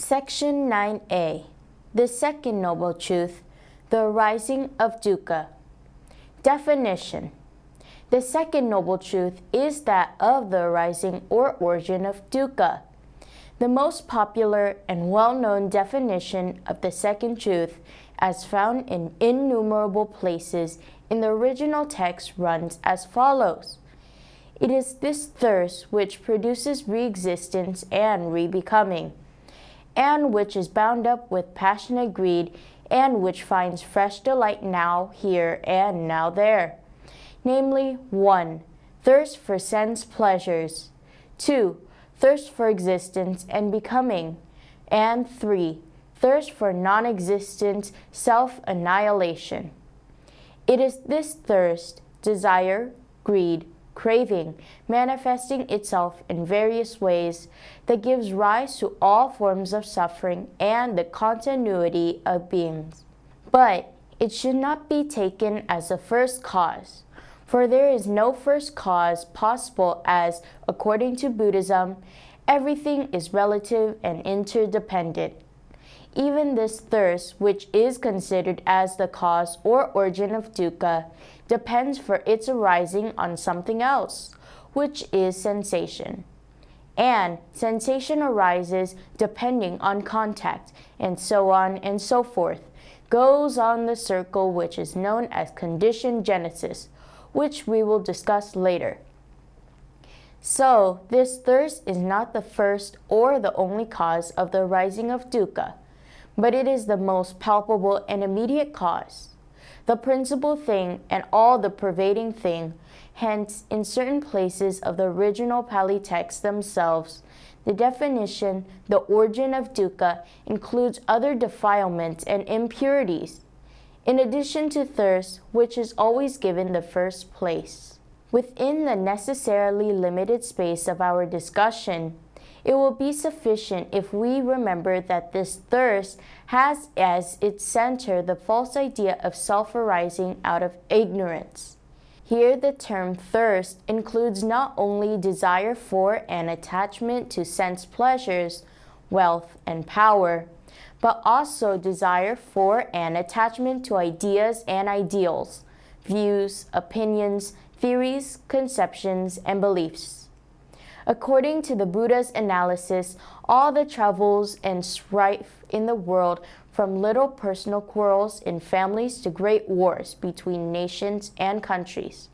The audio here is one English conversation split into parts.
Section 9a. The second Noble Truth, the arising of Dukkha. Definition. The second Noble Truth is that of the arising or origin of Dukkha. The most popular and well-known definition of the second truth, as found in innumerable places in the original text, runs as follows. It is this thirst which produces re-existence and re-becoming, and which is bound up with passionate greed, and which finds fresh delight now here and now there. Namely, 1. Thirst for sense pleasures, 2. Thirst for existence and becoming, and 3. Thirst for non-existent self-annihilation. It is this thirst, desire, greed, craving, manifesting itself in various ways, that gives rise to all forms of suffering and the continuity of beings. But it should not be taken as the first cause, for there is no first cause possible, as, according to Buddhism, everything is relative and interdependent. Even this thirst, which is considered as the cause or origin of dukkha, depends for its arising on something else, which is sensation. And sensation arises depending on contact, and so on and so forth, goes on the circle which is known as conditioned genesis, which we will discuss later. So, this thirst is not the first or the only cause of the arising of dukkha, but it is the most palpable and immediate cause, the principal thing and all the pervading thing. Hence, in certain places of the original Pali texts themselves, the definition, the origin of dukkha, includes other defilements and impurities, in addition to thirst, which is always given the first place. Within the necessarily limited space of our discussion, it will be sufficient if we remember that this thirst has as its center the false idea of self arising out of ignorance. Here the term thirst includes not only desire for and attachment to sense pleasures, wealth, and power, but also desire for and attachment to ideas and ideals, views, opinions, theories, conceptions, and beliefs. According to the Buddha's analysis, all the troubles and strife in the world, from little personal quarrels in families to great wars between nations and countries,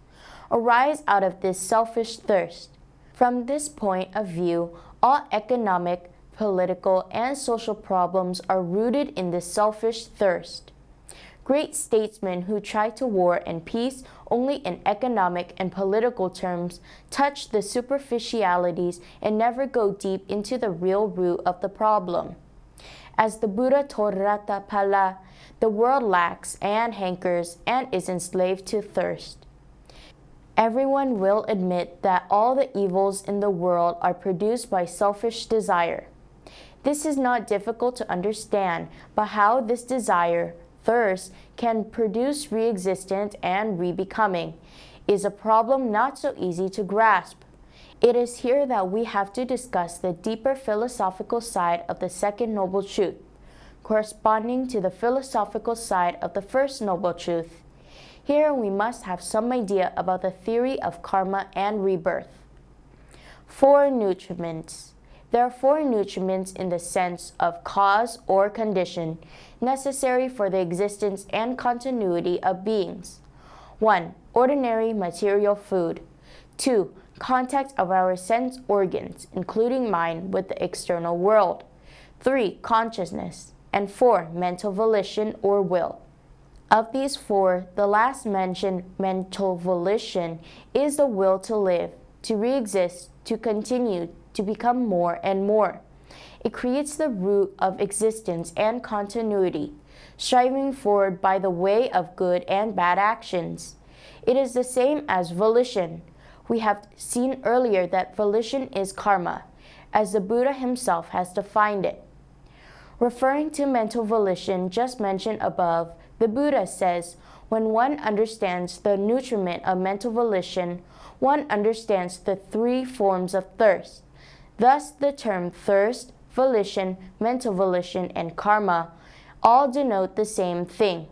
arise out of this selfish thirst. From this point of view, all economic, political, and social problems are rooted in this selfish thirst. Great statesmen who try to war and peace only in economic and political terms touch the superficialities and never go deep into the real root of the problem. As the Buddha told Ratapala, the world lacks and hankers and is enslaved to thirst. Everyone will admit that all the evils in the world are produced by selfish desire. This is not difficult to understand, but how this desire, thirst, can produce re-existence and re-becoming is a problem not so easy to grasp. It is here that we have to discuss the deeper philosophical side of the second Noble Truth, corresponding to the philosophical side of the first Noble Truth. Here we must have some idea about the theory of karma and rebirth. 4 nutriments. There are 4 nutriments in the sense of cause or condition, necessary for the existence and continuity of beings. 1. Ordinary material food. 2. Contact of our sense organs, including mind, with the external world. 3. Consciousness. And 4. Mental volition or will. Of these 4, the last mentioned mental volition is the will to live, to re-exist, to continue, to become more and more. It creates the root of existence and continuity, striving forward by the way of good and bad actions. It is the same as volition. We have seen earlier that volition is karma, as the Buddha himself has defined it. Referring to mental volition just mentioned above, the Buddha says, when one understands the nutriment of mental volition, one understands the 3 forms of thirst. Thus the term thirst, volition, mental volition, and karma all denote the same thing.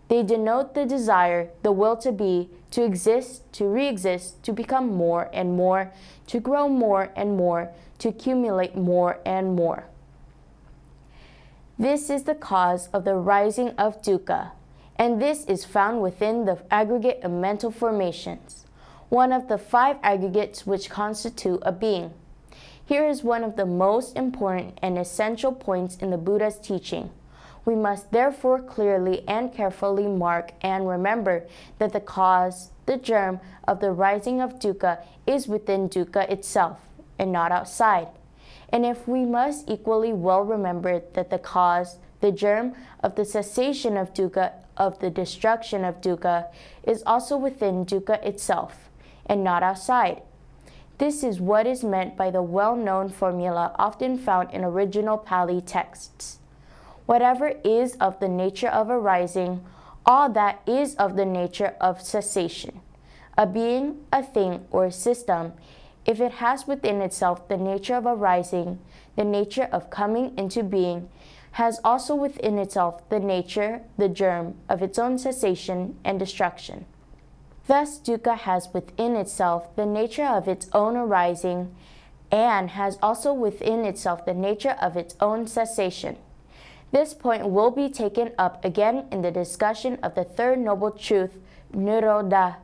They denote the desire, the will to be, to exist, to re-exist, to become more and more, to grow more and more, to accumulate more and more. This is the cause of the rising of dukkha, and this is found within the aggregate of mental formations, one of the 5 aggregates which constitute a being. Here is one of the most important and essential points in the Buddha's teaching. We must therefore clearly and carefully mark and remember that the cause, the germ of the rising of dukkha is within dukkha itself and not outside. And if we must equally well remember that the cause, the germ of the cessation of dukkha, of the destruction of dukkha, is also within dukkha itself and not outside. This is what is meant by the well-known formula often found in original Pali texts. Whatever is of the nature of arising, all that is of the nature of cessation. A being, a thing, or a system, if it has within itself the nature of arising, the nature of coming into being, has also within itself the nature, the germ, of its own cessation and destruction. Thus, dukkha has within itself the nature of its own arising, and has also within itself the nature of its own cessation. This point will be taken up again in the discussion of the third noble truth, nirodha.